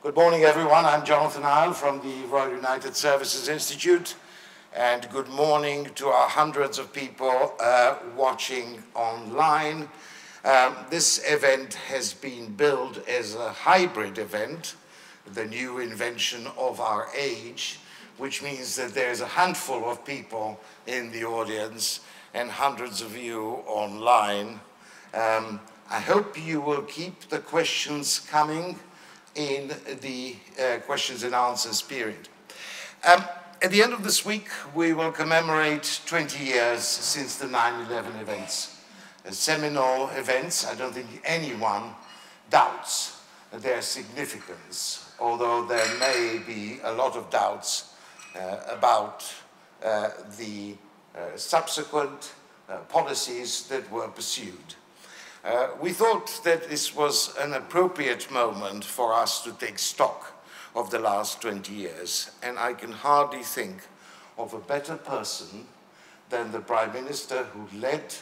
Good morning, everyone. I'm Jonathan Eyal from the Royal United Services Institute, and good morning to our hundreds of people watching online. This event has been billed as a hybrid event, the new invention of our age, which means that there's a handful of people in the audience and hundreds of you online. I hope you will keep the questions coming in the questions and answers period. At the end of this week, we will commemorate 20 years since the 9/11 events. Seminal events. I don't think anyone doubts their significance, although there may be a lot of doubts about the subsequent policies that were pursued. We thought that this was an appropriate moment for us to take stock of the last 20 years, and I can hardly think of a better person than the Prime Minister who led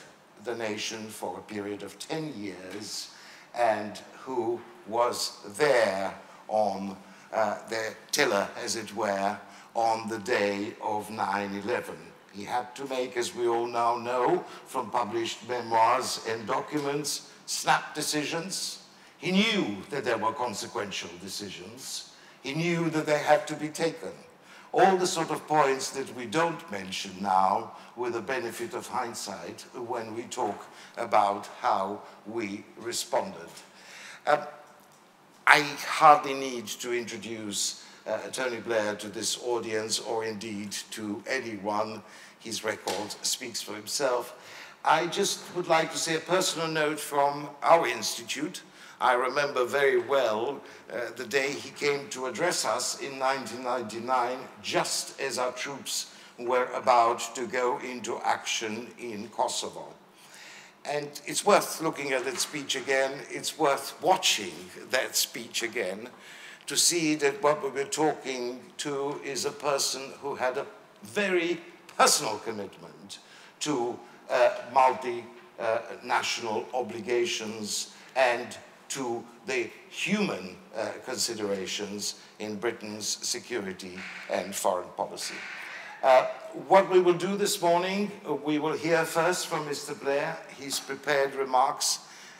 the nation for a period of 10 years and who was there on the tiller, as it were, on the day of 9/11. He had to make, as we all now know from published memoirs and documents, snap decisions. He knew that there were consequential decisions. He knew that they had to be taken. All the sort of points that we don't mention now with the benefit of hindsight when we talk about how we responded. I hardly need to introduce Tony Blair to this audience, or indeed to anyone. His record speaks for himself. I just would like to say a personal note from our institute. I remember very well the day he came to address us in 1999, just as our troops were about to go into action in Kosovo. And it's worth looking at that speech again. It's worth watching that speech again to see that what we were talking to is a person who had a very personal commitment to multinational obligations and to the human considerations in Britain's security and foreign policy. What we will do this morning, we will hear first from Mr. Blair, his prepared remarks,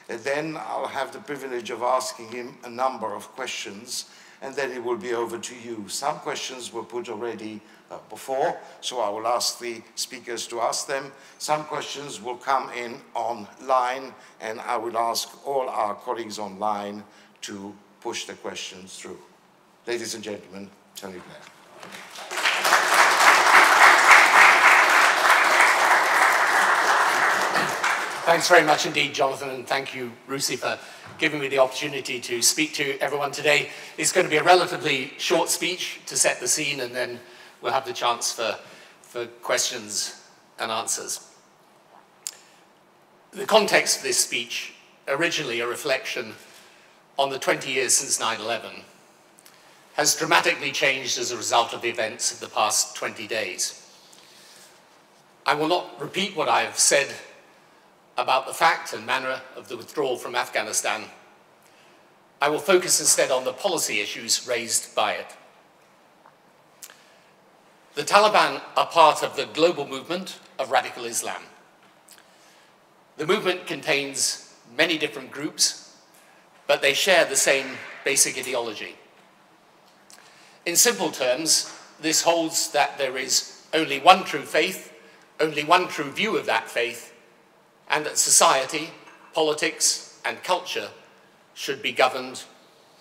and then I'll have the privilege of asking him a number of questions, and then it will be over to you. Some questions were put already before, so I will ask the speakers to ask them. Some questions will come in online, and I will ask all our colleagues online to push the questions through. Ladies and gentlemen, Tony Blair. Thanks very much indeed, Jonathan, and thank you, RUSI, for giving me the opportunity to speak to everyone today. It's going to be a relatively short speech to set the scene, and then we'll have the chance for questions and answers. The context of this speech, originally a reflection on the 20 years since 9/11, has dramatically changed as a result of the events of the past 20 days. I will not repeat what I have said about the fact and manner of the withdrawal from Afghanistan. I will focus instead on the policy issues raised by it. The Taliban are part of the global movement of radical Islam. The movement contains many different groups, but they share the same basic ideology. In simple terms, this holds that there is only one true faith, only one true view of that faith, and that society, politics, and culture should be governed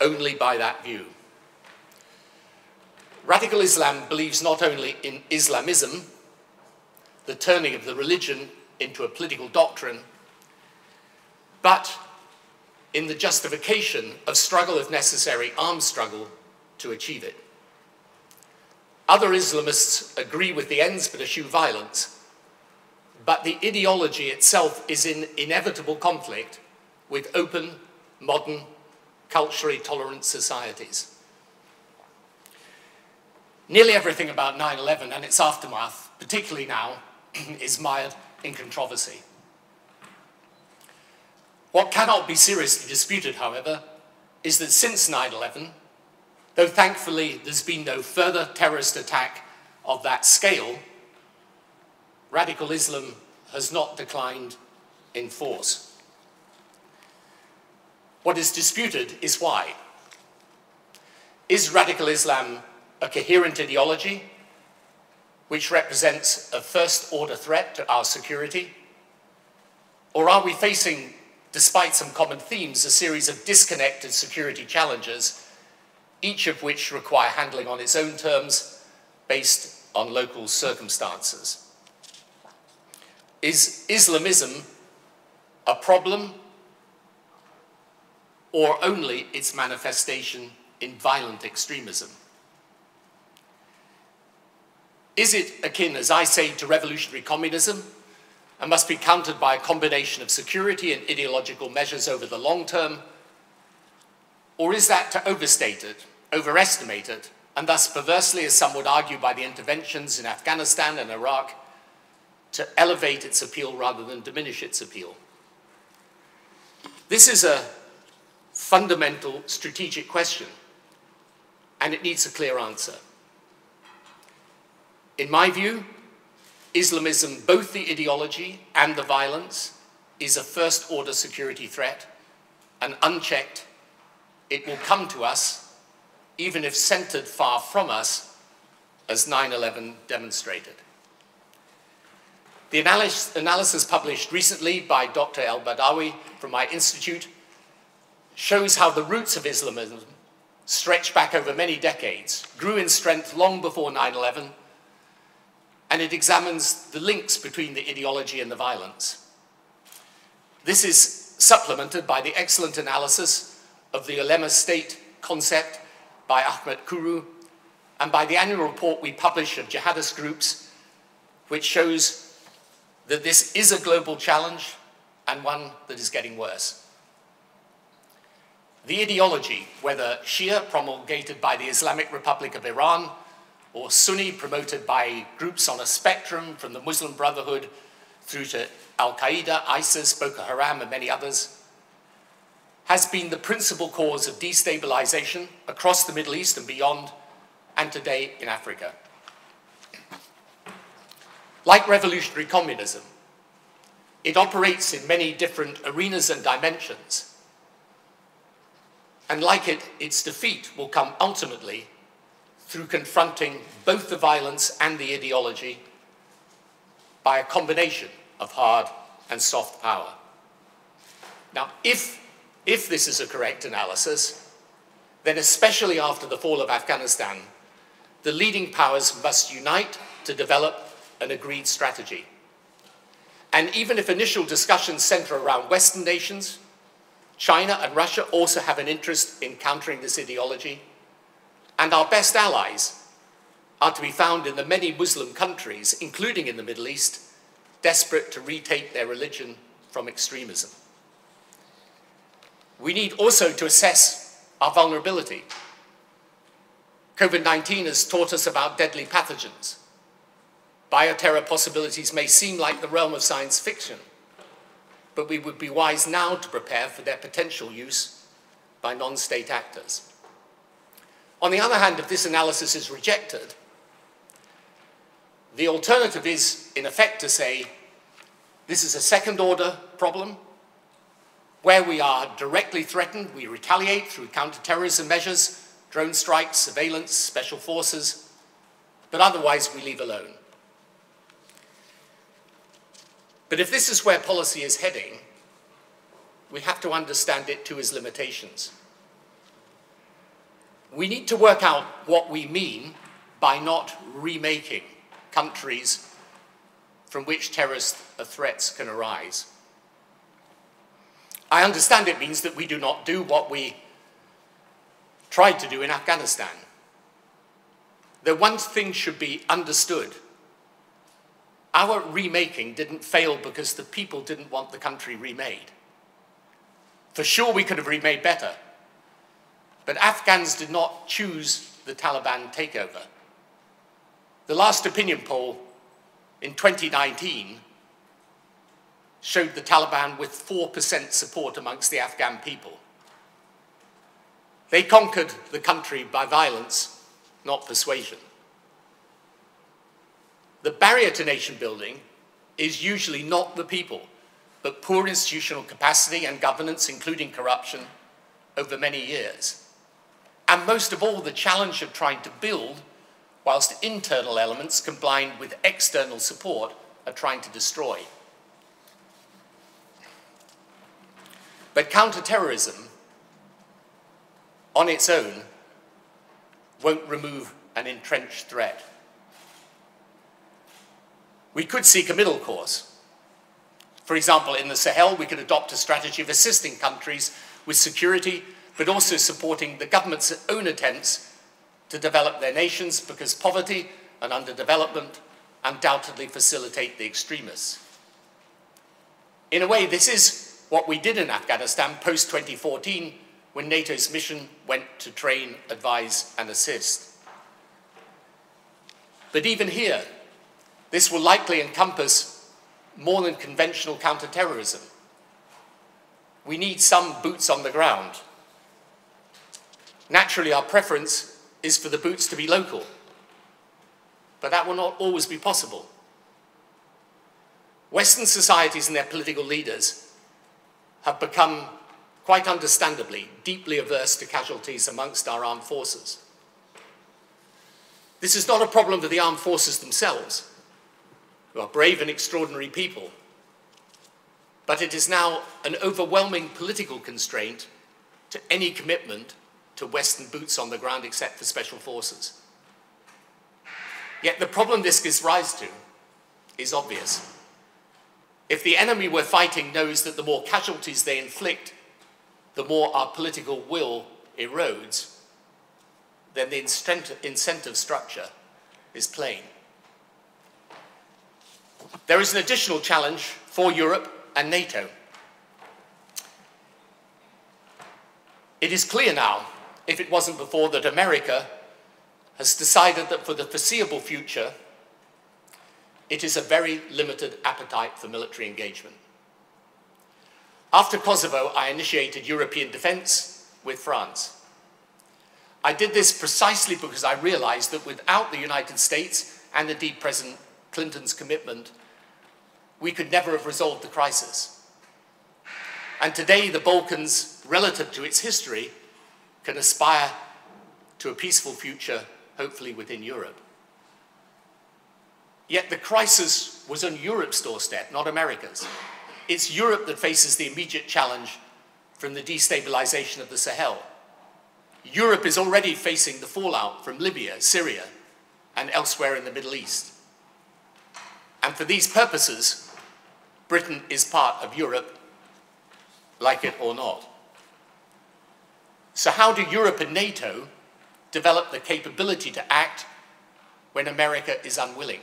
only by that view. Radical Islam believes not only in Islamism, the turning of the religion into a political doctrine, but in the justification of struggle, if necessary, armed struggle, to achieve it. Other Islamists agree with the ends but eschew violence, but the ideology itself is in inevitable conflict with open, modern, culturally tolerant societies. Nearly everything about 9/11 and its aftermath, particularly now, is mired in controversy. What cannot be seriously disputed, however, is that since 9/11, Though thankfully there's been no further terrorist attack of that scale, radical Islam has not declined in force. What is disputed is why. Is radical Islam a coherent ideology which represents a first-order threat to our security? Or are we facing, despite some common themes, a series of disconnected security challenges, each of which require handling on its own terms based on local circumstances? Is Islamism a problem or only its manifestation in violent extremism? Is it akin, as I say, to revolutionary communism and must be countered by a combination of security and ideological measures over the long term? Or is that to overstate it, overestimate it, and thus perversely, as some would argue, by the interventions in Afghanistan and Iraq, to elevate its appeal rather than diminish its appeal? This is a fundamental strategic question, and it needs a clear answer. In my view, Islamism, both the ideology and the violence, is a first-order security threat, and unchecked, it will come to us, even if centered far from us, as 9/11 demonstrated. The analysis published recently by Dr. El-Badawi from my institute shows how the roots of Islamism stretch back over many decades, grew in strength long before 9/11, and it examines the links between the ideology and the violence. This is supplemented by the excellent analysis of the ulema state concept by Ahmed Kuru, and by the annual report we publish of jihadist groups, which shows that this is a global challenge and one that is getting worse. The ideology, whether Shia promulgated by the Islamic Republic of Iran or Sunni promoted by groups on a spectrum from the Muslim Brotherhood through to Al-Qaeda, ISIS, Boko Haram, and many others, has been the principal cause of destabilization across the Middle East and beyond, and today in Africa. Like revolutionary communism, it operates in many different arenas and dimensions. And like it, its defeat will come ultimately through confronting both the violence and the ideology by a combination of hard and soft power. Now, if this is a correct analysis, then especially after the fall of Afghanistan, the leading powers must unite to develop an agreed strategy. And even if initial discussions center around Western nations, China and Russia also have an interest in countering this ideology, and our best allies are to be found in the many Muslim countries, including in the Middle East, desperate to retake their religion from extremism. We need also to assess our vulnerability. COVID-19 has taught us about deadly pathogens. Bioterror possibilities may seem like the realm of science fiction, but we would be wise now to prepare for their potential use by non-state actors. On the other hand, if this analysis is rejected, the alternative is, in effect, to say this is a second-order problem where we are directly threatened, we retaliate through counter-terrorism measures, drone strikes, surveillance, special forces, but otherwise we leave alone. But if this is where policy is heading, we have to understand it to its limitations. We need to work out what we mean by not remaking countries from which terrorist threats can arise. I understand it means that we do not do what we tried to do in Afghanistan. The one thing should be understood. Our remaking didn't fail because the people didn't want the country remade. For sure, we could have remade better, but Afghans did not choose the Taliban takeover. The last opinion poll in 2019 showed the Taliban with 4% support amongst the Afghan people. They conquered the country by violence, not persuasion. The barrier to nation building is usually not the people, but poor institutional capacity and governance, including corruption, over many years. And most of all, the challenge of trying to build whilst internal elements combined with external support are trying to destroy. But counterterrorism on its own won't remove an entrenched threat. We could seek a middle course. For example, in the Sahel, we could adopt a strategy of assisting countries with security, but also supporting the government's own attempts to develop their nations, because poverty and underdevelopment undoubtedly facilitate the extremists. In a way, this is what we did in Afghanistan post-2014, when NATO's mission went to train, advise, and assist. But even here, this will likely encompass more than conventional counterterrorism. We need some boots on the ground. Naturally, our preference is for the boots to be local, but that will not always be possible. Western societies and their political leaders have become, quite understandably, deeply averse to casualties amongst our armed forces. This is not a problem for the armed forces themselves, who are brave and extraordinary people, but it is now an overwhelming political constraint to any commitment to Western boots on the ground except for special forces. Yet the problem this gives rise to is obvious. If the enemy we're fighting knows that the more casualties they inflict, the more our political will erodes, then the incentive structure is plain. There is an additional challenge for Europe and NATO. It is clear now, if it wasn't before, that America has decided that for the foreseeable future, it is a very limited appetite for military engagement. After Kosovo, I initiated European defense with France. I did this precisely because I realized that without the United States, and indeed President Clinton's commitment, we could never have resolved the crisis. And today, the Balkans, relative to its history, can aspire to a peaceful future, hopefully within Europe. Yet the crisis was on Europe's doorstep, not America's. It's Europe that faces the immediate challenge from the destabilization of the Sahel. Europe is already facing the fallout from Libya, Syria, and elsewhere in the Middle East. And for these purposes, Britain is part of Europe, like it or not. So how do Europe and NATO develop the capability to act when America is unwilling?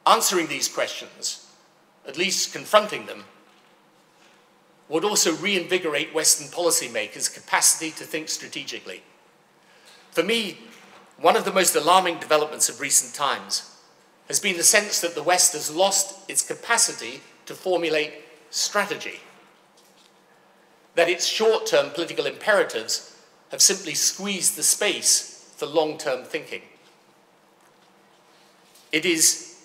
Answering these questions, at least confronting them, would also reinvigorate Western policymakers' capacity to think strategically. For me, one of the most alarming developments of recent times has been the sense that the West has lost its capacity to formulate strategy, that its short-term political imperatives have simply squeezed the space for long-term thinking. It is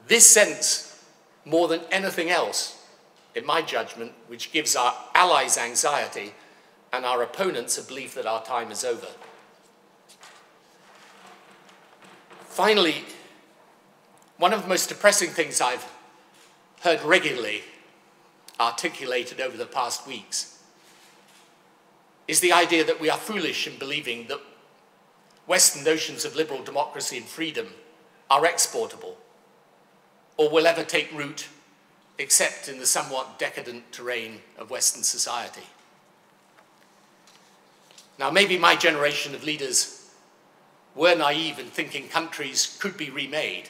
this sense, more than anything else, in my judgment, which gives our allies anxiety and our opponents a belief that our time is over. Finally, one of the most depressing things I've heard regularly articulated over the past weeks is the idea that we are foolish in believing that Western notions of liberal democracy and freedom are exportable or will ever take root except in the somewhat decadent terrain of Western society. Now, maybe my generation of leaders were naive in thinking countries could be remade,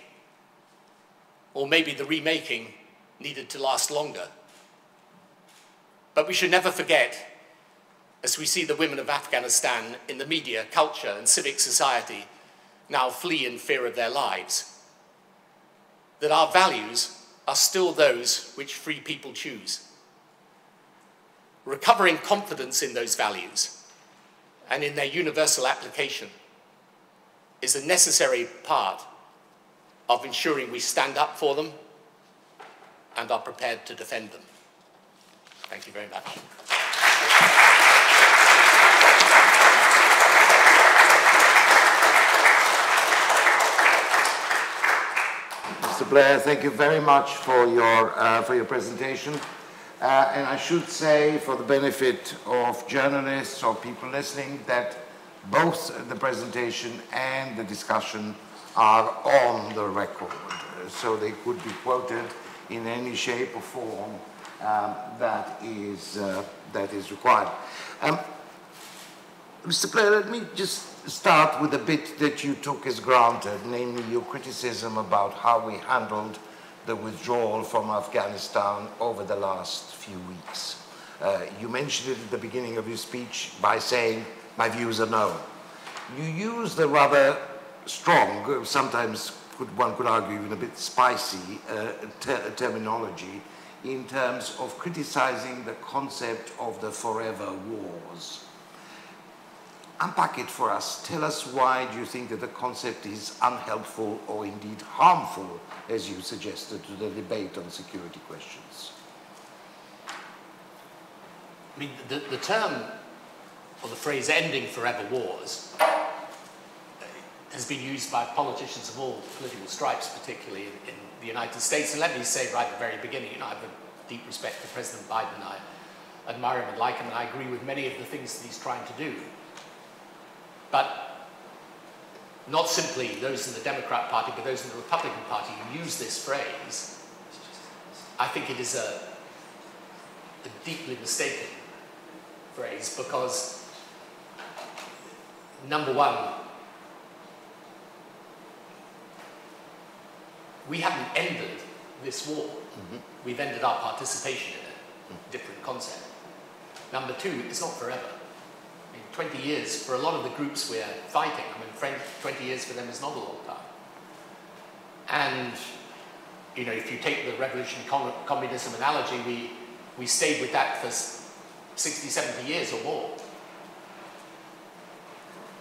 or maybe the remaking needed to last longer. But we should never forget, as we see the women of Afghanistan in the media, culture, and civic society now flee in fear of their lives, that our values are still those which free people choose. recovering confidence in those values and in their universal application is a necessary part of ensuring we stand up for them and are prepared to defend them. Thank you very much. Mr. Blair, thank you very much for your presentation. And I should say, for the benefit of journalists or people listening, that both the presentation and the discussion are on the record, so they could be quoted in any shape or form that is required. Mr. Blair, let me just start with a bit that you took as granted, namely your criticism about how we handled the withdrawal from Afghanistan over the last few weeks. You mentioned it at the beginning of your speech by saying, my views are known. You used a rather strong, sometimes one could argue even a bit spicy terminology in terms of criticizing the concept of the forever wars. Unpack it for us. Tell us, why do you think that the concept is unhelpful or indeed harmful, as you suggested, to the debate on security questions? I mean, the term or the phrase ending forever wars has been used by politicians of all political stripes, particularly in the United States. And let me say right at the very beginning, I have a deep respect for President Biden. I admire him and like him, and I agree with many of the things that he's trying to do. But not simply those in the Democrat Party, but those in the Republican Party who use this phrase. I think it is a deeply mistaken phrase, because, number one, we haven't ended this war. We've ended our participation in it. Different concept. Number two, it's not forever. 20 years for a lot of the groups we're fighting, 20 years for them is not a long time. And, if you take the revolution communism analogy, we stayed with that for 60, 70 years or more.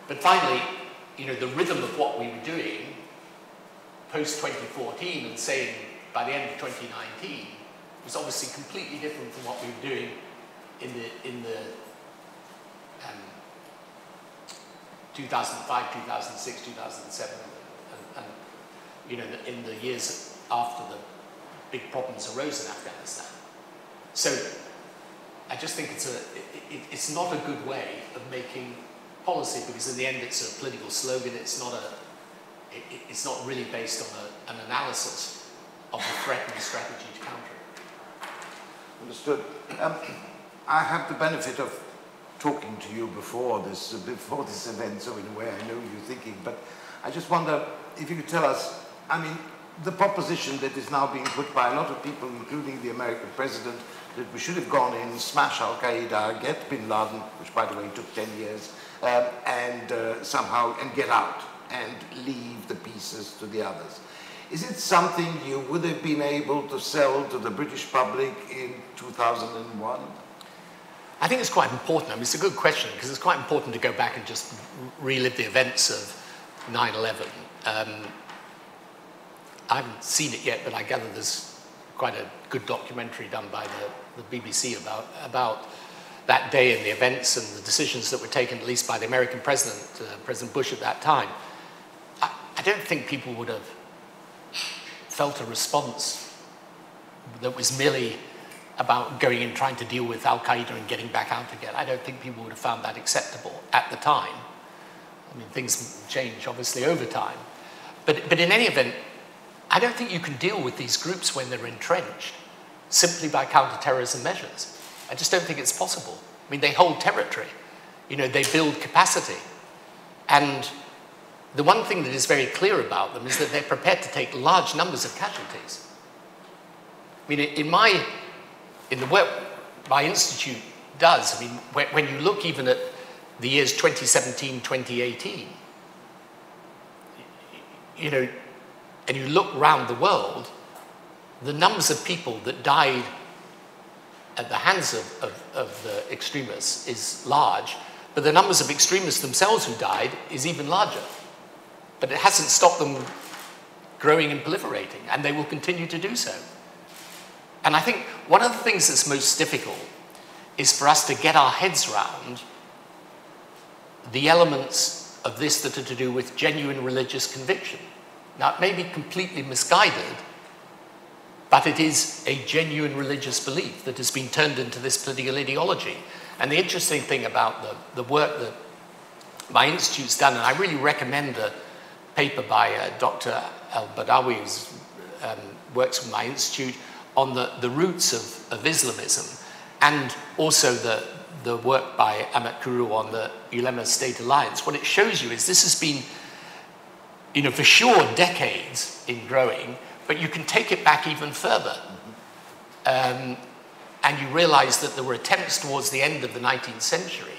But finally, the rhythm of what we were doing post-2014 and saying by the end of 2019 was obviously completely different from what we were doing in the 2005, 2006, 2007, and in the years after the big problems arose in Afghanistan. So I just think it's not a good way of making policy, because in the end it's a political slogan. It's not really based on an analysis of the threat and the strategy to counter it. Understood. I have the benefit of talking to you before this event, so in a way I know you're thinking, but I just wonder if you could tell us, the proposition that is now being put by a lot of people, including the American president, that we should have gone in, smash Al-Qaeda, get bin Laden, which by the way took 10 years, and get out and leave the pieces to the others. Is it something you would have been able to sell to the British public in 2001? I think it's quite important. It's a good question, because it's quite important to go back and just relive the events of 9/11. I haven't seen it yet, but I gather there's quite a good documentary done by the BBC about that day and the events and the decisions that were taken, at least by the American president, President Bush at that time. I don't think people would have felt a response that was merely about going and trying to deal with Al-Qaeda and getting back out again. I don't think people would have found that acceptable at the time. Things change, obviously, over time. But in any event, I don't think you can deal with these groups when they're entrenched simply by counter-terrorism measures. I just don't think it's possible. They hold territory. They build capacity. And the one thing that is very clear about them is that they're prepared to take large numbers of casualties. In the work my institute does, when you look even at the years 2017, 2018, and you look around the world, the numbers of people that died at the hands of the extremists is large, but the numbers of extremists themselves who died is even larger. But it hasn't stopped them growing and proliferating, and they will continue to do so. And I think one of the things that's most difficult is for us to get our heads around the elements of this that are to do with genuine religious conviction. Now, it may be completely misguided, but it is a genuine religious belief that has been turned into this political ideology. And the interesting thing about the work that my institute's done, and I really recommend a paper by Dr. Al-Badawi, who works with my institute, on the roots of Islamism, and also the work by Ahmet Kuru on the Ulema State Alliance. What it shows you is this has been, for sure, decades in growing, but you can take it back even further. And you realize that there were attempts towards the end of the 19th century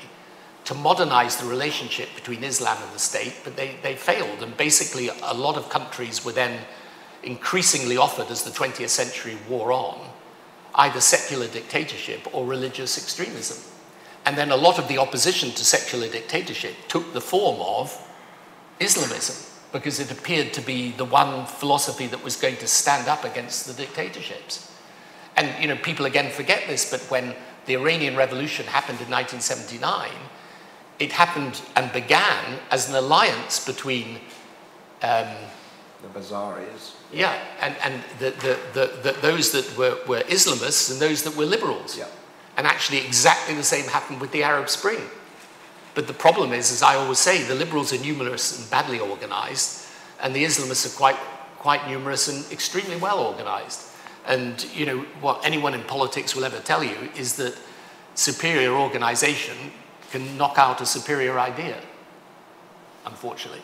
to modernize the relationship between Islam and the state, but they failed. And basically, a lot of countries were then increasingly offered, as the 20th century wore on, either secular dictatorship or religious extremism. And then a lot of the opposition to secular dictatorship took the form of Islamism, because it appeared to be the one philosophy that was going to stand up against the dictatorships. And, people again forget this, but when the Iranian Revolution happened in 1979, it happened and began as an alliance between the Bazaris. Yeah, and those that were Islamists and those that were liberals. Yeah. And actually exactly the same happened with the Arab Spring. But the problem is, as I always say, the liberals are numerous and badly organized, and the Islamists are quite numerous and extremely well organized. And, what anyone in politics will ever tell you is that superior organization can knock out a superior idea, unfortunately.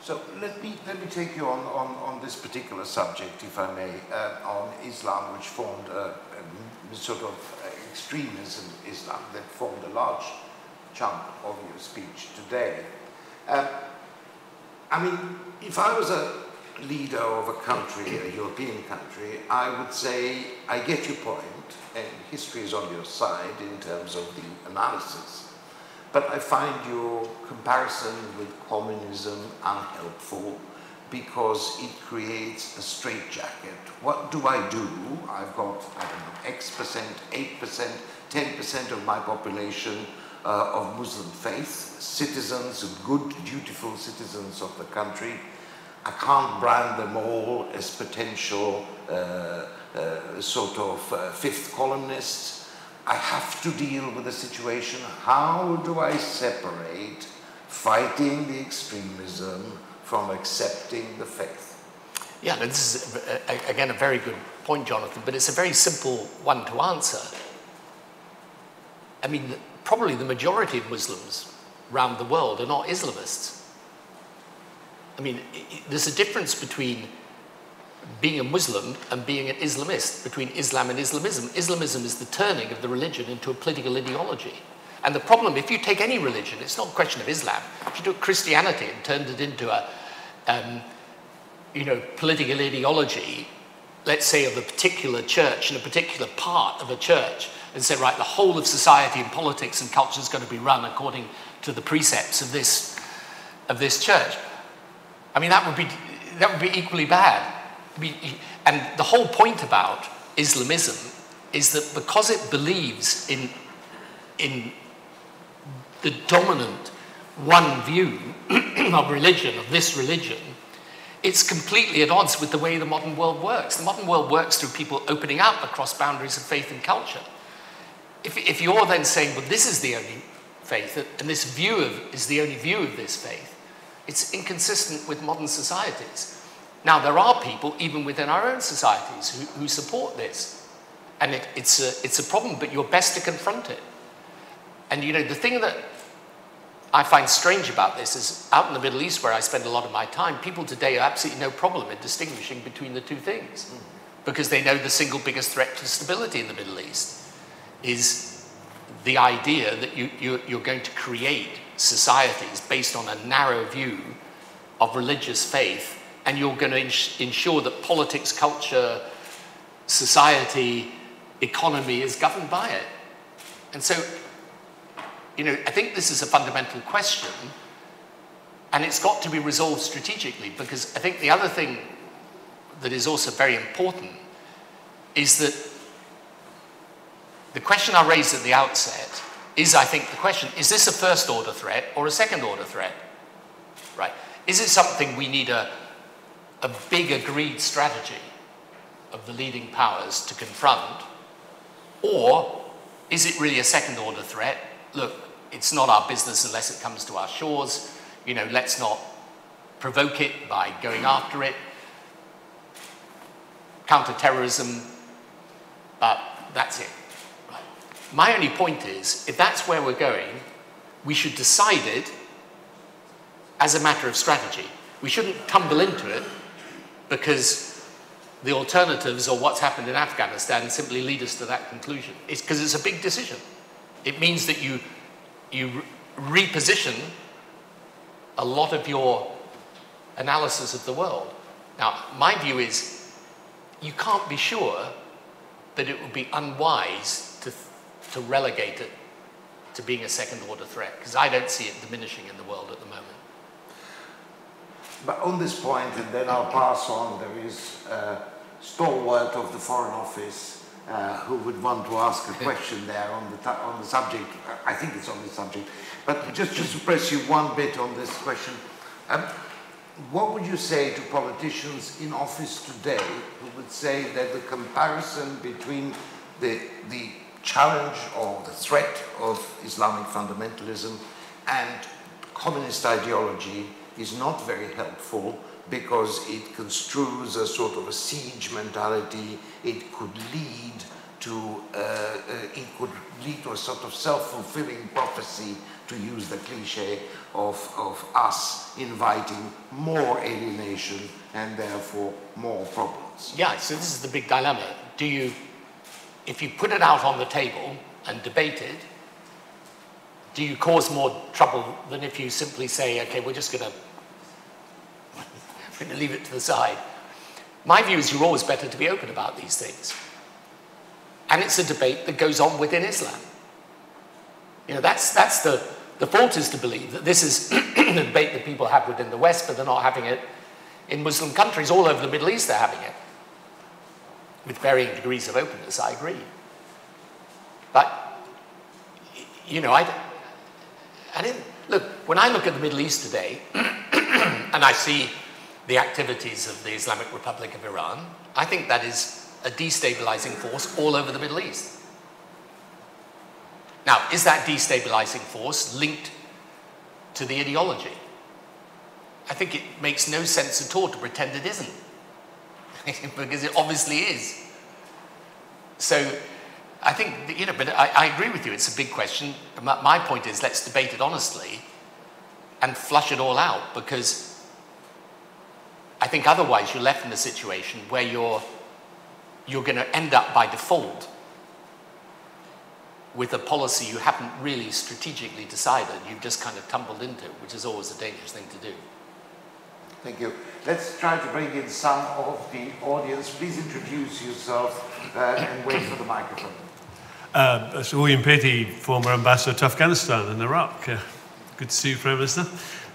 So let me take you on this particular subject, if I may, on Islam, which formed a sort of extremism Islam that formed a large chunk of your speech today. If I was a leader of a country, a European country, I would say, I get your point, and history is on your side in terms of the analysis, but I find your comparison with communism unhelpful because it creates a straitjacket. What do? I've got, X%, 8%, 10% of my population of Muslim faith, citizens, good, dutiful citizens of the country. I can't brand them all as potential fifth columnists. I have to deal with the situation. How do I separate fighting the extremism from accepting the faith? Yeah, this is, again, a very good point, Jonathan, but it's a very simple one to answer. Probably the majority of Muslims around the world are not Islamists. There's a difference between being a Muslim and being an Islamist, between Islam and Islamism. Islamism is the turning of the religion into a political ideology. And the problem, if you take any religion, it's not a question of Islam. If you took Christianity and turned it into a political ideology, let's say of a particular church and a particular part of a church, and say, right, the whole of society and politics and culture is going to be run according to the precepts of this church. That would be equally bad. And the whole point about Islamism is that because it believes in the dominant one view of religion, of this religion, it's completely at odds with the way the modern world works. The modern world works through people opening up across boundaries of faith and culture. If you're then saying, well, this is the only faith, and this view is the only view of this faith, it's inconsistent with modern societies. Now, there are people, even within our own societies, who support this. And it's a problem, but you're best to confront it. And, the thing that I find strange about this is, out in the Middle East, where I spend a lot of my time, people today have absolutely no problem in distinguishing between the two things. Because they know the single biggest threat to stability in the Middle East is the idea that you're going to create societies based on a narrow view of religious faith, and you're going to ensure that politics, culture, society economy is governed by it. And so, you know, I think this is a fundamental question, and it's got to be resolved strategically, because I think the other thing that is also very important is that the question I raised at the outset is, I think, the question, is this a first-order threat or a second-order threat? Right? Is it something we need a big agreed strategy of the leading powers to confront, or is it really a second-order threat? Look, it's not our business unless it comes to our shores. You know, let's not provoke it by going after it. Counter-terrorism, but that's it. Right. My only point is, if that's where we're going, we should decide it as a matter of strategy. We shouldn't tumble into it because the alternatives or what's happened in Afghanistan simply lead us to that conclusion. It's because it's a big decision. It means that you reposition a lot of your analysis of the world. Now, my view is you can't be sure that it would be unwise to relegate it to being a second-order threat, because I don't see it diminishing in the world at the moment. But on this point, and then I'll pass on, there is a stalwart of the Foreign Office who would want to ask a question there on the subject. I think it's on the subject. But just to press you one bit on this question, what would you say to politicians in office today who would say that the comparison between the challenge or the threat of Islamic fundamentalism and communist ideology is not very helpful because it construes a sort of a siege mentality? It could lead to a sort of self-fulfilling prophecy, to use the cliche of us inviting more alienation and therefore more problems. Yeah, so this is the big dilemma. If you put it out on the table and debate it, do you cause more trouble than if you simply say, okay, we're going to leave it to the side? My view is you're always better to be open about these things. And it's a debate that goes on within Islam. You know, that's the fault, is to believe that this is a debate that people have within the West, but they're not having it in Muslim countries. All over the Middle East they're having it, with varying degrees of openness, I agree. But, you know, look, when I look at the Middle East today, and I see the activities of the Islamic Republic of Iran, I think that is a destabilizing force all over the Middle East. Now, is that destabilizing force linked to the ideology? I think it makes no sense at all to pretend it isn't, because it obviously is. So I think, you know, but I agree with you, it's a big question. My point is, let's debate it honestly and flush it all out, because I think otherwise you're left in a situation where you're going to end up by default with a policy you haven't really strategically decided. You've just kind of tumbled into, which is always a dangerous thing to do. Thank you. Let's try to bring in some of the audience. Please introduce yourself and wait for the microphone. So William Petty, former ambassador to Afghanistan and Iraq. Good to see you, Prime Minister.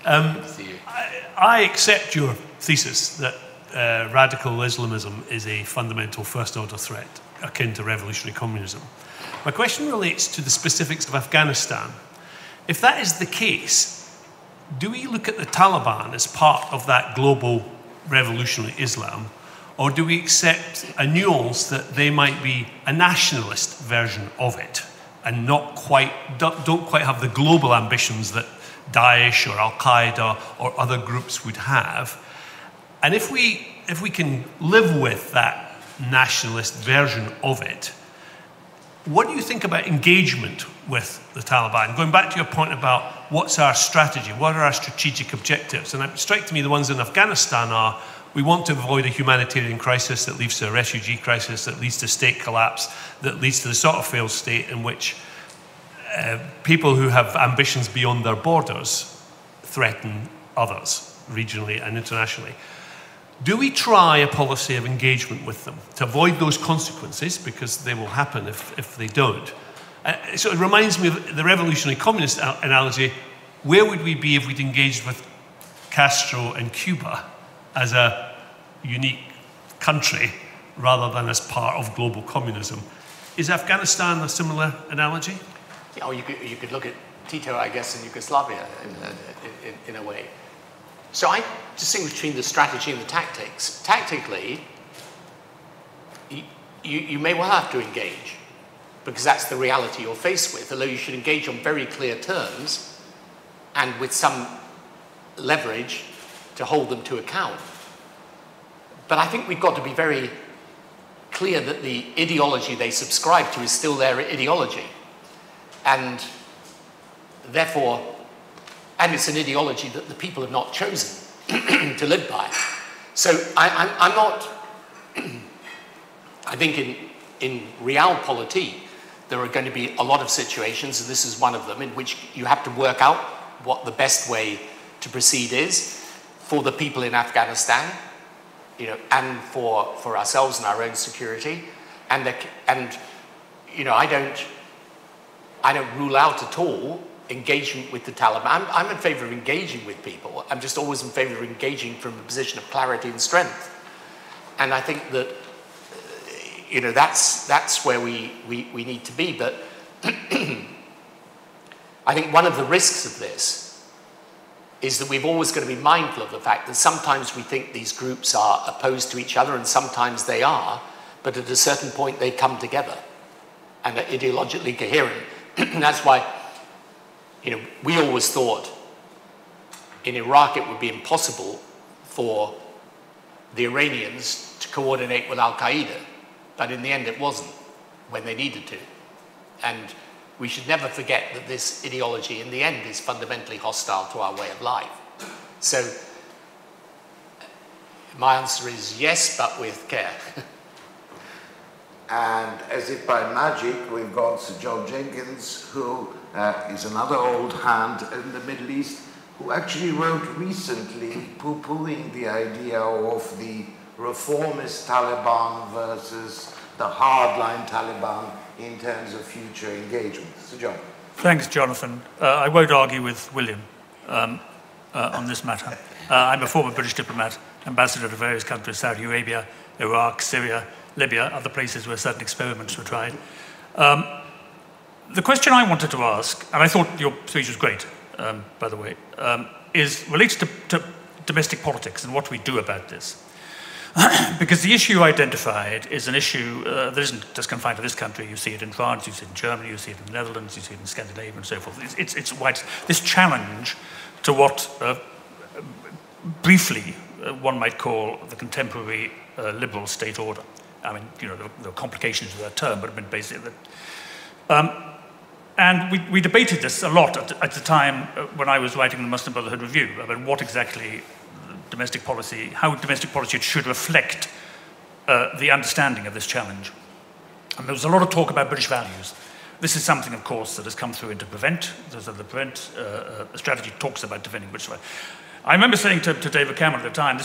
Good to see you. I accept your thesis that radical Islamism is a fundamental first-order threat akin to revolutionary communism. My question relates to the specifics of Afghanistan. If that is the case, do we look at the Taliban as part of that global revolutionary Islam, or do we accept a nuance that they might be a nationalist version of it and don't quite have the global ambitions that Daesh or Al-Qaeda or other groups would have? And if we can live with that nationalist version of it, what do you think about engagement with the Taliban? Going back to your point about what's our strategy, what are our strategic objectives? And it strikes me the ones in Afghanistan are, we want to avoid a humanitarian crisis that leads to a refugee crisis, that leads to state collapse, that leads to the sort of failed state in which people who have ambitions beyond their borders threaten others regionally and internationally. do we try a policy of engagement with them to avoid those consequences, because they will happen if they don't? So it reminds me of the revolutionary communist analogy. Where would we be if we'd engaged with Castro in Cuba as a unique country rather than as part of global communism? Is Afghanistan a similar analogy? Oh, you could look at Tito, I guess, in Yugoslavia in a way. So I distinguish between the strategy and the tactics. Tactically, you may well have to engage, because that's the reality you're faced with, although you should engage on very clear terms and with some leverage to hold them to account. But I think we've got to be very clear that the ideology they subscribe to is still their ideology. And therefore, and it's an ideology that the people have not chosen to live by. So I'm not, I think in realpolitik, there are going to be a lot of situations, and this is one of them, in which you have to work out what the best way to proceed is for the people in Afghanistan, you know, and for ourselves and our own security. And you know, I don't rule out at all engagement with the Taliban. I'm in favor of engaging with people. I'm just always in favor of engaging from a position of clarity and strength. And I think that, you know, that's where we need to be. But I think one of the risks of this is that we've always got to be mindful of the fact that sometimes we think these groups are opposed to each other, and sometimes they are, but at a certain point they come together and are ideologically coherent. And that's why, you know, we always thought in Iraq it would be impossible for the Iranians to coordinate with Al-Qaeda, but in the end it wasn't when they needed to. And we should never forget that this ideology in the end is fundamentally hostile to our way of life. So my answer is yes, but with care. And as if by magic, we've got Sir John Jenkins, who is another old hand in the Middle East, who actually wrote recently poo-pooing the idea of the reformist Taliban versus the hardline Taliban in terms of future engagement. Sir John. Thanks, Jonathan. I won't argue with William on this matter. I'm a former British diplomat, ambassador to various countries, Saudi Arabia, Iraq, Syria, Libya, other places where certain experiments were tried. The question I wanted to ask, and I thought your speech was great, by the way, relates to domestic politics and what we do about this. Because the issue identified is an issue that isn't just confined to this country. You see it in France, you see it in Germany, you see it in the Netherlands, you see it in Scandinavia and so forth. It's wide. This challenge to what briefly one might call the contemporary liberal state order. I mean, you know, there are complications with that term, but I mean, basically and we debated this a lot at the time when I was writing the Muslim Brotherhood Review about what exactly domestic policy, how domestic policy should reflect the understanding of this challenge. And there was a lot of talk about British values. This is something, of course, that has come through into Prevent. The Prevent strategy talks about defending British values. I remember saying to David Cameron at the time,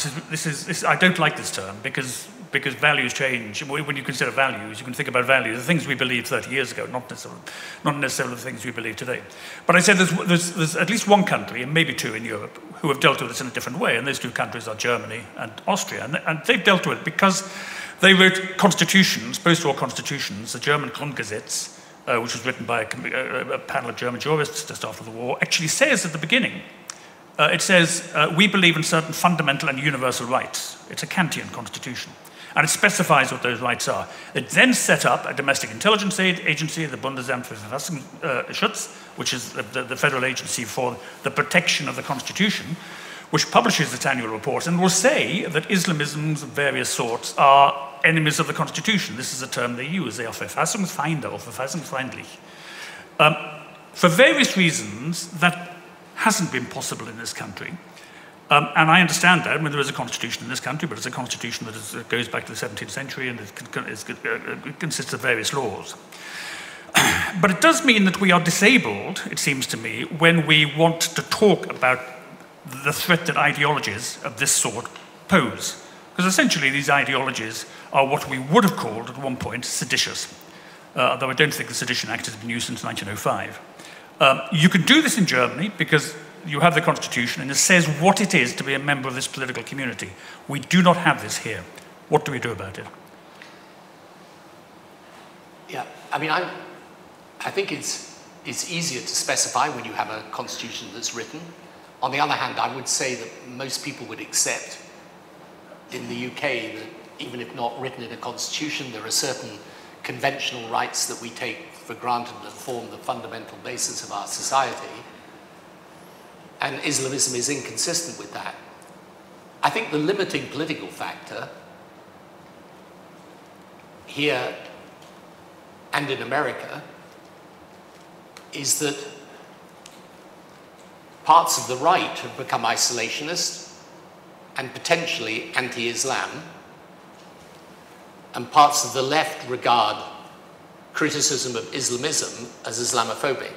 I don't like this term because values change. When you consider values, you can think about values, the things we believed 30 years ago, not necessarily the things we believe today. But I said there's at least one country, and maybe two in Europe, who have dealt with this in a different way, and those two countries are Germany and Austria. And they've dealt with it because they wrote constitutions, post-war constitutions, the German Grundgesetz, which was written by a panel of German jurists just after the war, actually says at the beginning, it says, we believe in certain fundamental and universal rights. It's a Kantian constitution. And it specifies what those rights are. It then set up a domestic intelligence agency, the Bundesamt für Verfassungsschutz, which is the federal agency for the protection of the constitution, which publishes its annual report and will say that Islamisms of various sorts are enemies of the constitution. This is a term they use. They are Verfassungsfeinde or Verfassungsfeindlich. For various reasons, that hasn't been possible in this country. And I understand that. I mean, there is a constitution in this country, but it's a constitution that goes back to the 17th century and it consists of various laws. But it does mean that we are disabled, it seems to me, when we want to talk about the threat that ideologies of this sort pose. Because essentially these ideologies are what we would have called at one point seditious, although I don't think the Sedition Act has been used since 1905. You can do this in Germany because you have the constitution and it says what it is to be a member of this political community. We do not have this here. What do we do about it? Yeah, I mean, I think it's easier to specify when you have a constitution that's written. On the other hand, I would say that most people would accept in the UK that even if not written in a constitution, there are certain conventional rights that we take for granted that form the fundamental basis of our society. And Islamism is inconsistent with that. I think the limiting political factor here and in America is that parts of the right have become isolationist and potentially anti-Islam, and parts of the left regard criticism of Islamism as Islamophobic.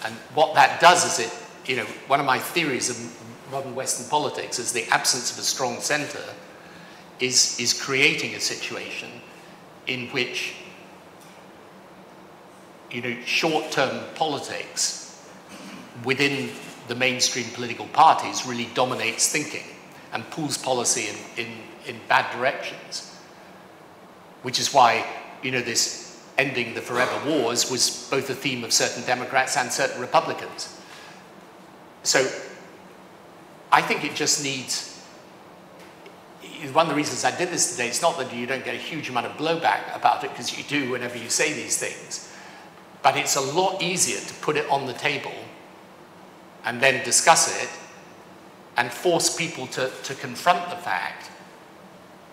And what that does is one of my theories of modern Western politics is the absence of a strong center is creating a situation in which short-term politics within the mainstream political parties really dominates thinking and pulls policy in bad directions, which is why this ending the forever wars was both a theme of certain Democrats and certain Republicans. So I think it just needs, one of the reasons I did this today, it's not that you don't get a huge amount of blowback about it, because you do whenever you say these things, but it's a lot easier to put it on the table and then discuss it and force people to confront the fact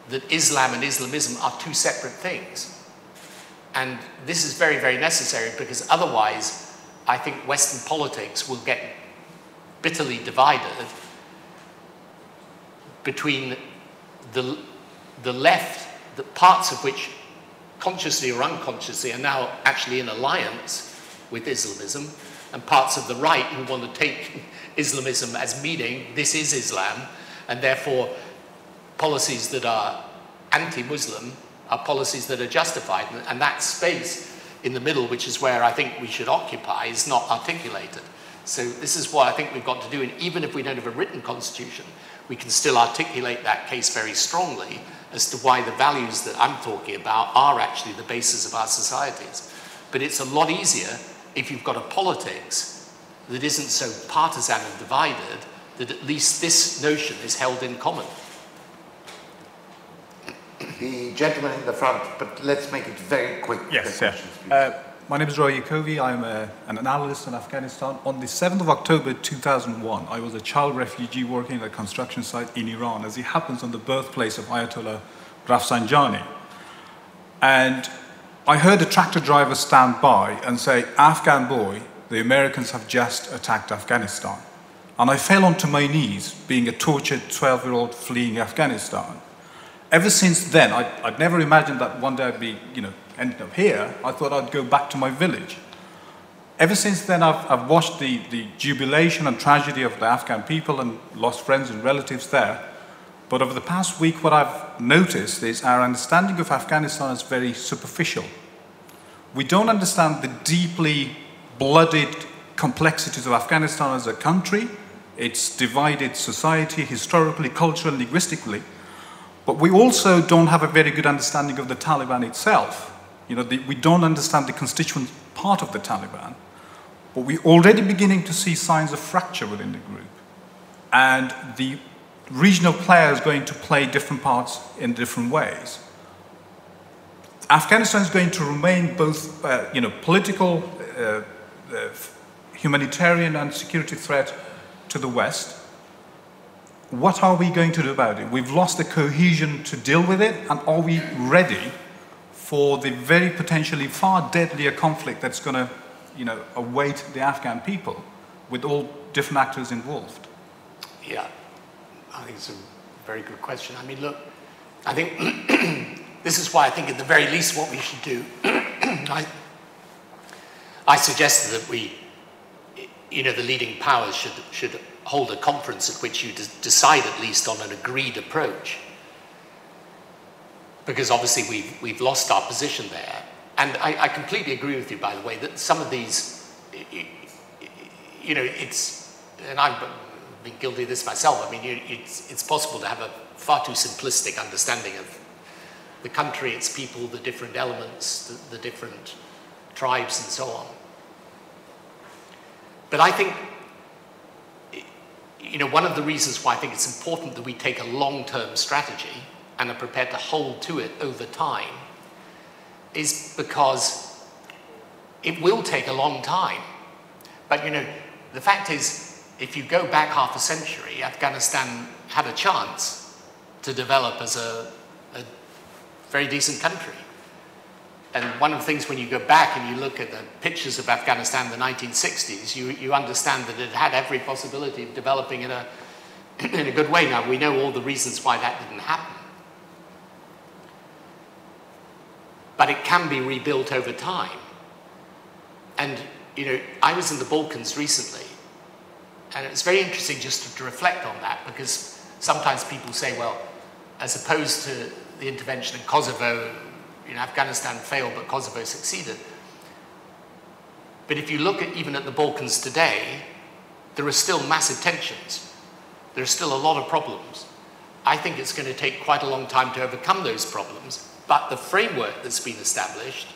that Islam and Islamism are two separate things. And this is very, very necessary, because otherwise I think Western politics will get bitterly divided between the left, the parts of which consciously or unconsciously are now actually in alliance with Islamism, and parts of the right who want to take Islamism as meaning this is Islam, and therefore policies that are anti-Muslim are policies that are justified. And that space in the middle, which is where I think we should occupy, is not articulated. So this is what I think we've got to do. And even if we don't have a written constitution, we can still articulate that case very strongly as to why the values that I'm talking about are actually the basis of our societies. But it's a lot easier if you've got a politics that isn't so partisan and divided, that at least this notion is held in common. The gentleman in the front, but let's make it very quick. Yes, my name is Roy Yacovi. I'm an analyst in Afghanistan. On the 7th of October 2001, I was a child refugee working at a construction site in Iran, as it happens on the birthplace of Ayatollah Rafsanjani. And I heard a tractor driver stand by and say, "Afghan boy, the Americans have just attacked Afghanistan." And I fell onto my knees, being a tortured 12-year-old fleeing Afghanistan. Ever since then, I'd never imagined that one day I'd be, ended up here. I thought I'd go back to my village. Ever since then, I've watched the jubilation and tragedy of the Afghan people and lost friends and relatives there. But over the past week, what I've noticed is our understanding of Afghanistan is very superficial. We don't understand the deeply blooded complexities of Afghanistan as a country, its divided society, historically, culturally, linguistically. But we also don't have a very good understanding of the Taliban itself. We don't understand the constituent part of the Taliban. But we're already beginning to see signs of fracture within the group. And the regional players are going to play different parts in different ways. Afghanistan is going to remain both, political, humanitarian and security threat to the West. What are we going to do about it? We've lost the cohesion to deal with it, and are we ready for the very potentially far deadlier conflict that's going to, await the Afghan people with all different actors involved? Yeah, I think it's a very good question. I mean, look, I think this is why I think at the very least what we should do, I suggested that we, the leading powers should hold a conference at which you decide at least on an agreed approach. Because obviously we've lost our position there. And I completely agree with you, by the way, that some of these, you know, and I've been guilty of this myself. I mean, it's possible to have a far too simplistic understanding of the country, its people, the different elements, the different tribes, and so on. But I think, you know, one of the reasons why I think it's important that we take a long-term strategy and are prepared to hold to it over time is because it will take a long time. But, you know, the fact is, if you go back half a century, Afghanistan had a chance to develop as a very decent country. And one of the things when you go back and you look at the pictures of Afghanistan in the 1960s, you understand that it had every possibility of developing in a good way. Now, we know all the reasons why that didn't happen. But it can be rebuilt over time. And, you know, I was in the Balkans recently, and it's very interesting just to reflect on that, because sometimes people say, well, as opposed to the intervention in Kosovo, you know, Afghanistan failed, but Kosovo succeeded. But if you look at even at the Balkans today, there are still massive tensions. There are still a lot of problems. I think it's going to take quite a long time to overcome those problems, but the framework that's been established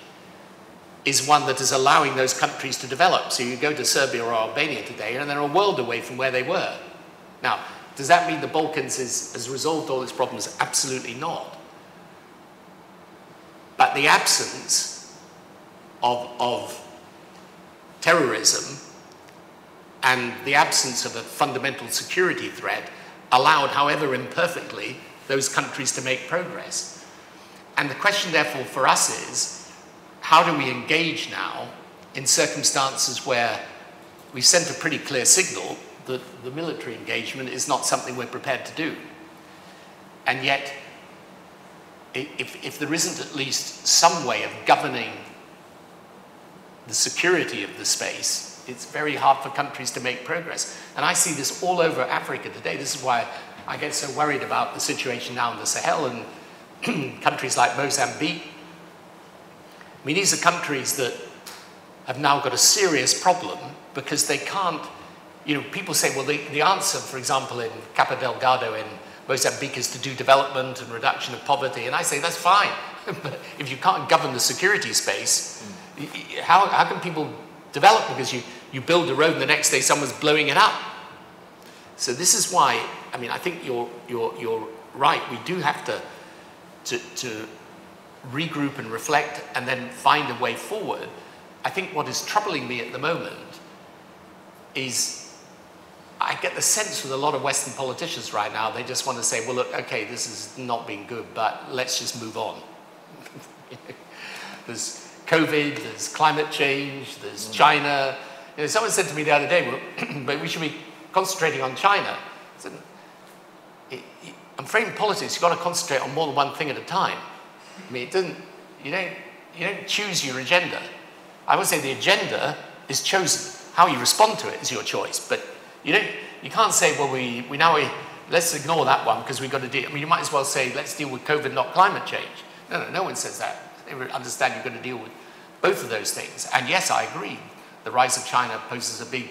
is one that is allowing those countries to develop. So you go to Serbia or Albania today, and they're a world away from where they were. Now, does that mean the Balkans has resolved all its problems? Absolutely not. But the absence of terrorism and the absence of a fundamental security threat allowed, however imperfectly, those countries to make progress. And the question, therefore, for us is, how do we engage now in circumstances where we've sent a pretty clear signal that the military engagement is not something we're prepared to do? And yet, if there isn't at least some way of governing the security of the space, it's very hard for countries to make progress. And I see this all over Africa today. This is why I get so worried about the situation now in the Sahel and countries like Mozambique. I mean, these are countries that have now got a serious problem because they can't, you know, people say, well, the answer, for example, in Cabo Delgado in Mozambique is to do development and reduction of poverty. And I say, that's fine. But if you can't govern the security space, how can people develop? Because you build a road and the next day someone's blowing it up. So this is why, I mean, I think you're right. We do have to regroup and reflect and then find a way forward. I think what is troubling me at the moment is I get the sense with a lot of Western politicians right now, they just want to say, well, look, okay, this has not been good, but let's just move on. There's COVID, there's climate change, there's China. You know, someone said to me the other day, well, but we should be concentrating on China. I said, I'm afraid in politics, you've got to concentrate on more than one thing at a time. I mean, you don't choose your agenda. I would say the agenda is chosen. How you respond to it is your choice. But you can't say, well, let's ignore that one because we've got to deal. I mean, you might as well say, let's deal with COVID, not climate change. No one says that. They understand you've got to deal with both of those things. And yes, I agree. The rise of China poses a big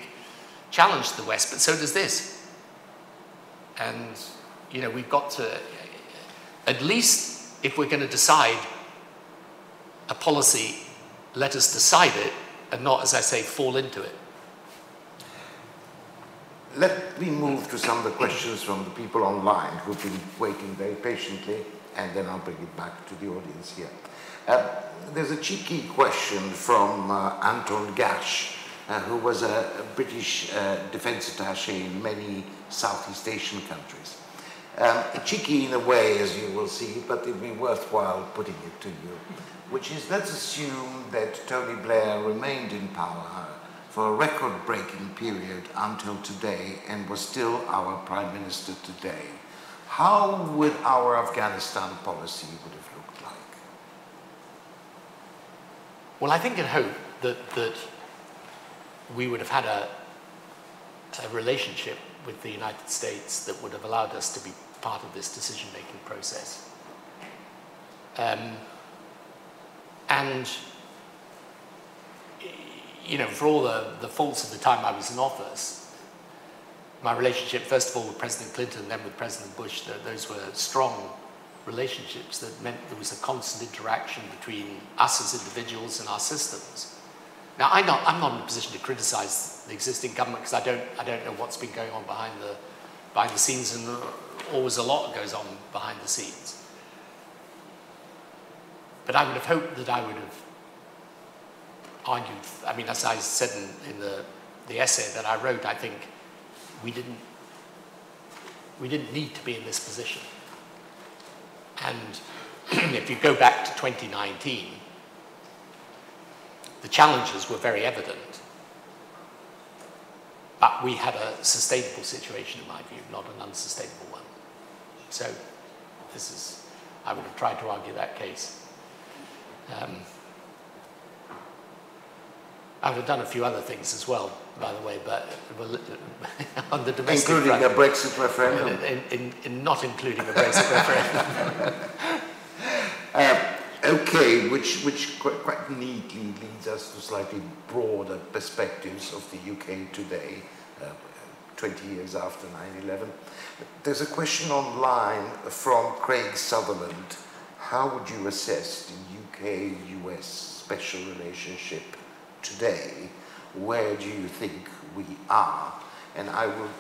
challenge to the West, but so does this. And, you know, we've got to, at least if we're going to decide a policy, let us decide it and not, as I say, fall into it. Let me move to some of the questions from the people online who've been waiting very patiently, and then I'll bring it back to the audience here. There's a cheeky question from Anton Gash, who was a British defense attaché in many Southeast Asian countries. Cheeky in a way, as you will see, but it'd be worthwhile putting it to you, which is, let's assume that Tony Blair remained in power for a record-breaking period until today and was still our Prime Minister today. How would our Afghanistan policy would have looked like? Well, I think and hope that we would have had a relationship with the United States that would have allowed us to be part of this decision-making process. And, you know, for all the faults of the time I was in office, my relationship, first of all, with President Clinton, then with President Bush, those were strong relationships that meant there was a constant interaction between us as individuals and our systems. Now, I'm not in a position to criticize the existing government because I don't know what's been going on behind the scenes, and always a lot goes on behind the scenes. But I would have hoped that I would have argued, I mean, as I said in the essay that I wrote, I think we didn't need to be in this position. And if you go back to 2019, the challenges were very evident. But we had a sustainable situation, in my view, not an unsustainable one. So this is, I would have tried to argue that case. I would have done a few other things as well, by the way, but on the domestic including front, a Brexit referendum. Not including a Brexit referendum. Okay, which quite neatly leads us to slightly broader perspectives of the UK today, 20 years after 9/11. There's a question online from Craig Sutherland. How would you assess the UK-US special relationship today? Where do you think we are? And I will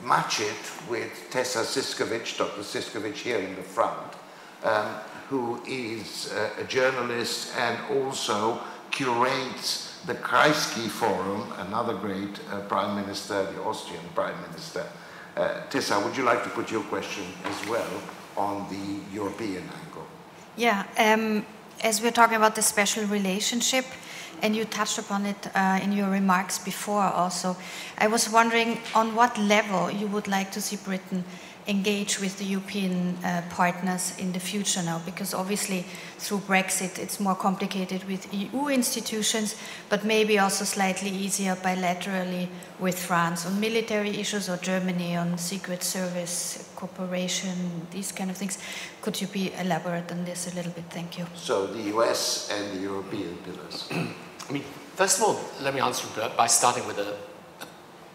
match it with Tessa Siskovic, Dr. Siskovic here in the front, who is a journalist and also curates the Kreisky Forum, another great Prime Minister, the Austrian Prime Minister. Tessa, would you like to put your question as well on the European angle? Yeah, as we're talking about the special relationship, and you touched upon it in your remarks before also, I was wondering on what level you would like to see Britain engage with the European partners in the future now, because obviously through Brexit it's more complicated with EU institutions, but maybe also slightly easier bilaterally with France on military issues, or Germany on secret service cooperation, these kind of things. Could you be elaborate on this a little bit? Thank you. So the US and the European pillars. I mean, first of all, let me answer by starting with a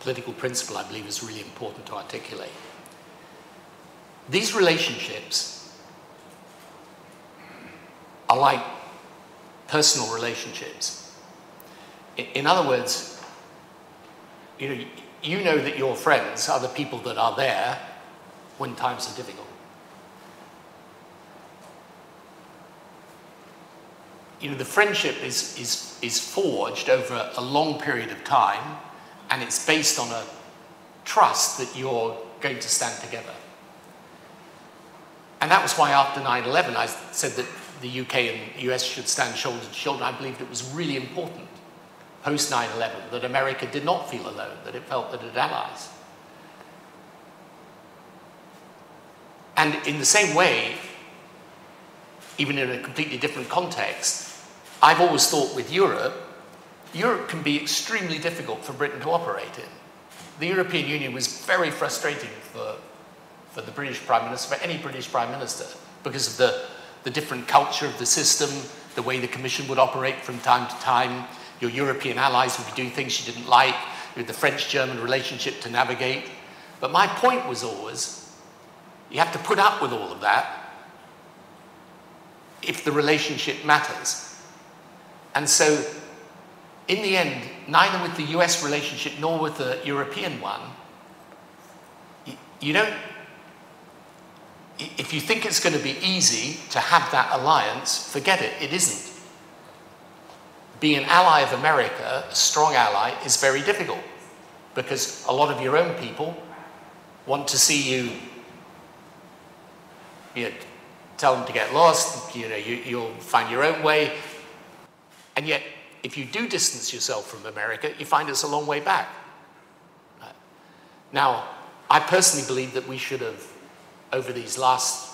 political principle I believe is really important to articulate. These relationships are like personal relationships. In other words, you know that your friends are the people that are there when times are difficult. The friendship is forged over a long period of time, and it's based on a trust that you're going to stand together. And that was why after 9/11 I said that the UK and US should stand shoulder to shoulder. I believed it was really important, post 9/11, that America did not feel alone, that it felt that it had allies. And in the same way, even in a completely different context, I've always thought with Europe can be extremely difficult for Britain to operate in. The European Union was very frustrating for the British Prime Minister, for any British Prime Minister, because of the different culture of the system, the way the Commission would operate from time to time. Your European allies would be doing things you didn't like, with the French-German relationship to navigate. But my point was always, you have to put up with all of that if the relationship matters. And so, in the end, neither with the US relationship nor with the European one, you don't, if you think it's going to be easy to have that alliance, forget it, it isn't. Being an ally of America, a strong ally, is very difficult, because a lot of your own people want to see you, tell them to get lost, you'll find your own way. And yet, if you do distance yourself from America, you find it's a long way back. Now, I personally believe that we should have, over these last,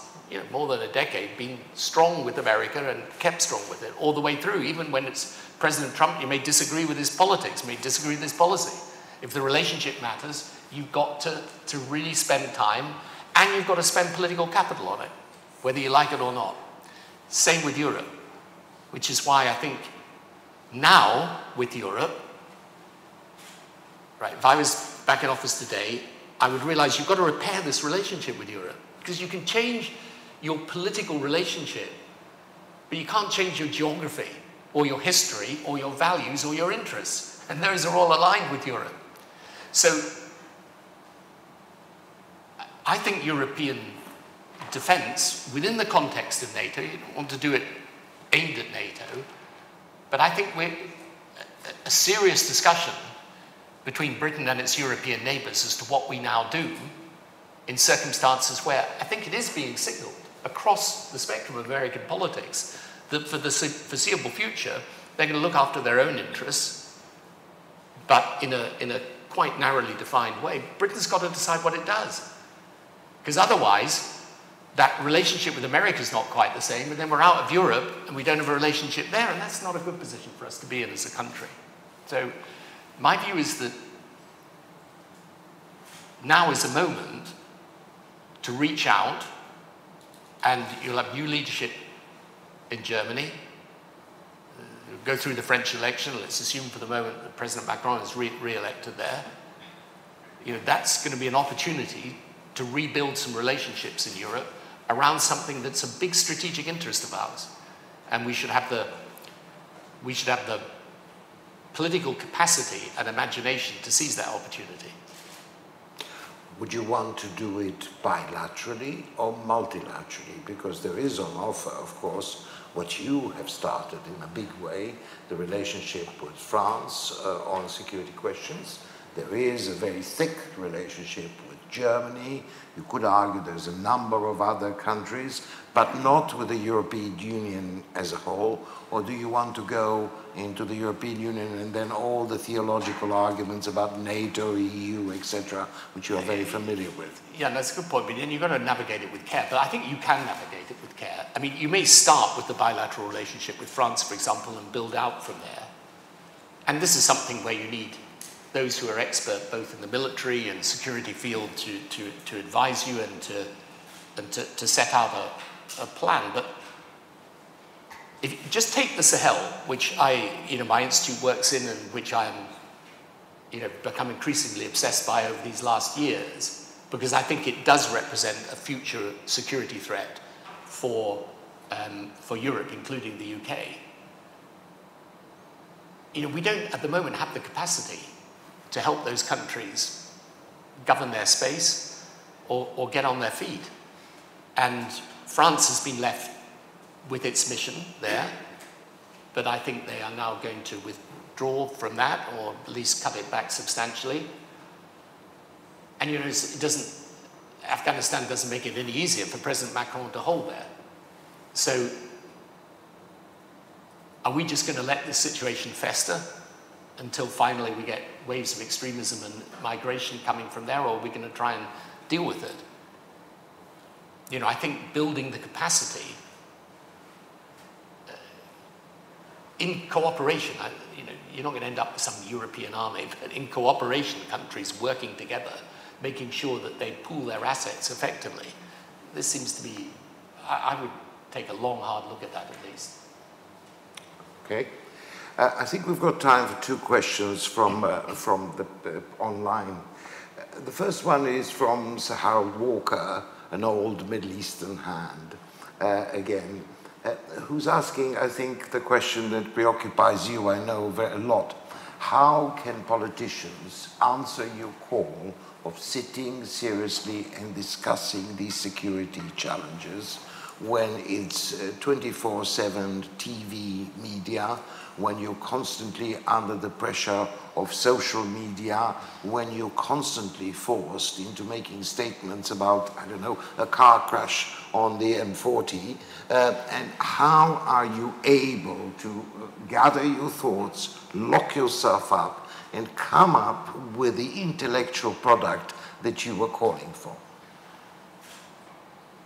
more than a decade, been strong with America and kept strong with it all the way through. Even when it's President Trump, you may disagree with his politics, may disagree with his policy. If the relationship matters, you've got to really spend time, and you've got to spend political capital on it, whether you like it or not. Same with Europe, which is why I think now with Europe, right, if I was back in office today, I would realize you've got to repair this relationship with Europe, because you can change your political relationship, but you can't change your geography or your history or your values or your interests, and those are all aligned with Europe. So I think European defense, within the context of NATO, you don't want to do it aimed at NATO, but I think a serious discussion between Britain and its European neighbours as to what we now do in circumstances where I think it is being signalled across the spectrum of American politics that for the foreseeable future, they're going to look after their own interests, but in a quite narrowly defined way. Britain's got to decide what it does. Because otherwise, that relationship with America is not quite the same, and then we're out of Europe and we don't have a relationship there, and that's not a good position for us to be in as a country. So my view is that now is a moment to reach out, and you'll have new leadership in Germany. Go through the French election. Let's assume for the moment that President Macron is re-elected there. You know, that's going to be an opportunity to rebuild some relationships in Europe around something that's a big strategic interest of ours, and we should have the political capacity and imagination to seize that opportunity. Would you want to do it bilaterally or multilaterally? Because there is on offer, of course, what you have started in a big way, the relationship with France on security questions. There is a very thick relationship with Germany. You could argue there's a number of other countries, but not with the European Union as a whole. Or do you want to go into the European Union and then all the theological arguments about NATO, EU, etc., which you are very familiar with? Yeah, that's a good point, but then you've got to navigate it with care. But I think you can navigate it with care. I mean, you may start with the bilateral relationship with France, for example, and build out from there. And this is something where you need those who are expert both in the military and security field to advise you and to set out a plan. But if you just take the Sahel, which my institute works in and which I am, become increasingly obsessed by over these last years, because I think it does represent a future security threat for Europe, including the UK. We don't at the moment have the capacity to help those countries govern their space or get on their feet. And France has been left with its mission there, but I think they are now going to withdraw from that, or at least cut it back substantially. And Afghanistan doesn't make it any easier for President Macron to hold there. So are we just going to let this situation fester until finally we get waves of extremism and migration coming from there, or are we going to try and deal with it? I think building the capacity in cooperation, you're not going to end up with some European army, but in cooperation, countries working together, making sure that they pool their assets effectively. This seems to be, I would take a long, hard look at that at least. Okay. I think we've got time for two questions from the online. The first one is from Sir Harold Walker, an old Middle Eastern hand, again, who's asking, I think, the question that preoccupies you, I know, a lot. How can politicians answer your call of sitting seriously and discussing these security challenges when it's 24/7 TV media, when you're constantly under the pressure of social media, when you're constantly forced into making statements about, I don't know, a car crash on the M40, and how are you able to gather your thoughts, lock yourself up, and come up with the intellectual product that you were calling for?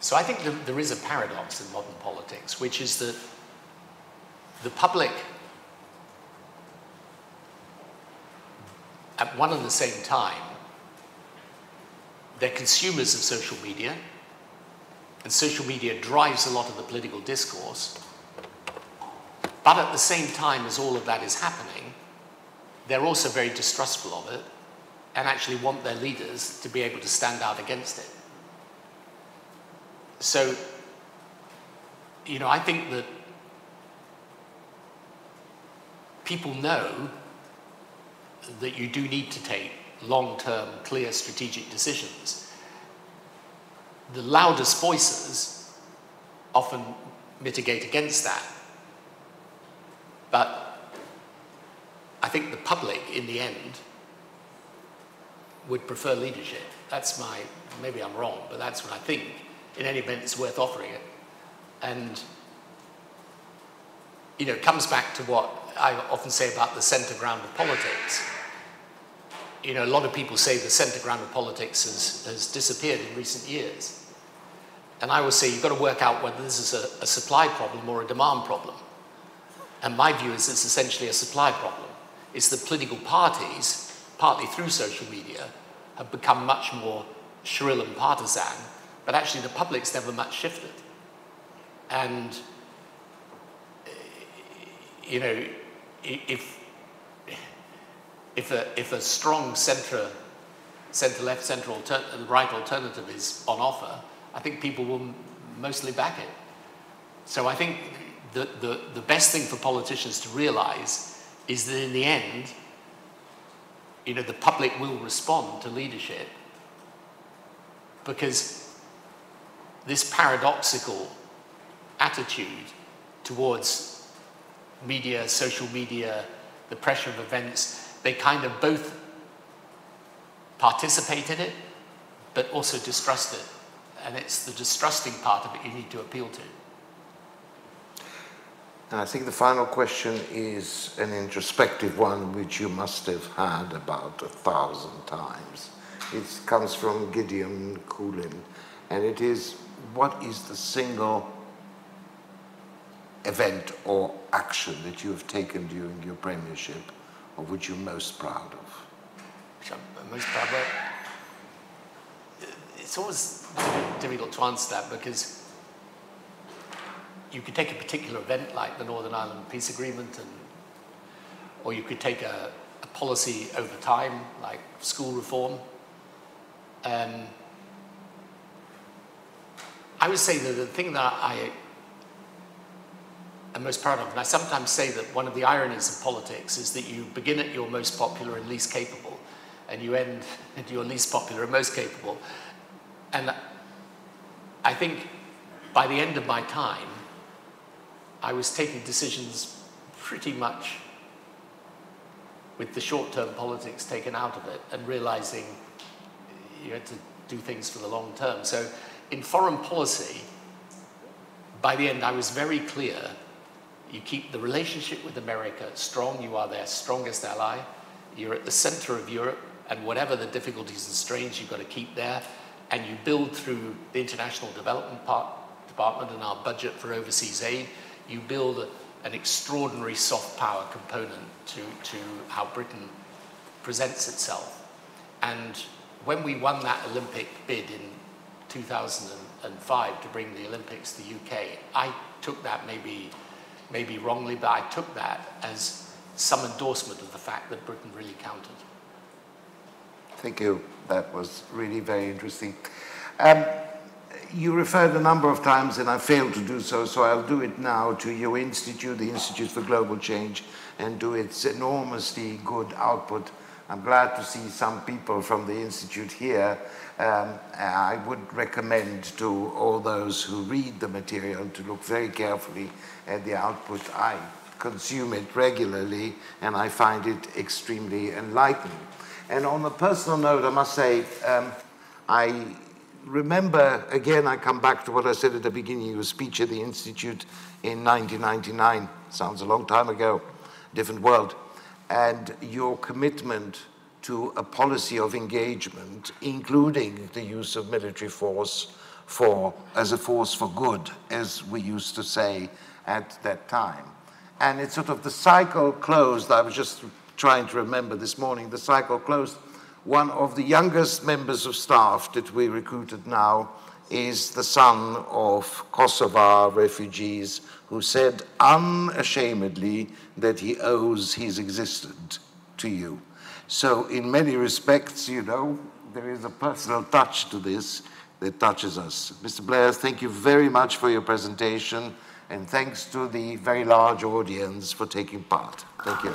So I think there is a paradox in modern politics, which is that the public, at one and the same time, they're consumers of social media, and social media drives a lot of the political discourse. But at the same time as all of that is happening, they're also very distrustful of it and actually want their leaders to be able to stand out against it. So, you know, I think that people know that you do need to take long-term, clear strategic decisions. The loudest voices often mitigate against that. But I think the public, in the end, would prefer leadership. That's my, maybe I'm wrong, but that's what I think. In any event, it's worth offering it. And, you know, it comes back to what I often say about the center ground of politics. You know, a lot of people say the center ground of politics has disappeared in recent years. And I always say you've got to work out whether this is a supply problem or a demand problem. And my view is it's essentially a supply problem. It's that political parties, partly through social media, have become much more shrill and partisan, but actually the public's never much shifted. And, you know, if a strong centre-left, right alternative is on offer, I think people will mostly back it. So I think the best thing for politicians to realise is that in the end, you know, the public will respond to leadership, because this paradoxical attitude towards media, social media, the pressure of events, they kind of both participate in it, but also distrust it. And it's the distrusting part of it you need to appeal to. And I think the final question is an introspective one, which you must have had about 1,000 times. It comes from Gideon Coolin, and it is, what is the single event or action that you have taken during your premiership of which you're most proud of? Which I'm most proud of? It's always difficult to answer that, because you could take a particular event like the Northern Ireland Peace Agreement, or you could take a policy over time like school reform. I would say that the thing that I am most proud of, and I sometimes say that one of the ironies of politics is that you begin at your most popular and least capable, and you end at your least popular and most capable. And I think by the end of my time, I was taking decisions pretty much with the short-term politics taken out of it, and realizing you had to do things for the long term. So in foreign policy, by the end, I was very clear: you keep the relationship with America strong, you are their strongest ally, you're at the center of Europe, and whatever the difficulties and strains, you've got to keep there, and you build through the International Development Department and our budget for overseas aid, you build an extraordinary soft power component to how Britain presents itself. And when we won that Olympic bid in 2005 to bring the Olympics to the UK, I took that maybe wrongly, but I took that as some endorsement of the fact that Britain really counted. Thank you. That was really very interesting. You referred a number of times, and I failed to do so, so I'll do it now, to your institute, the Institute for Global Change, and to its enormously good output. I'm glad to see some people from the Institute here. I would recommend to all those who read the material to look very carefully at the output. I consume it regularly, and I find it extremely enlightening. And on a personal note, I must say, I remember, again, I come back to what I said at the beginning of your speech at the Institute in 1999. Sounds a long time ago, different world. And your commitment to a policy of engagement, including the use of military force as a force for good, as we used to say at that time. And it's sort of the cycle closed. I was just trying to remember this morning, the cycle closed One of the youngest members of staff that we recruited now is the son of Kosovo refugees who said unashamedly that he owes his existence to you. So in many respects, you know, there is a personal touch to this that touches us. Mr. Blair, thank you very much for your presentation, and thanks to the very large audience for taking part. Thank you.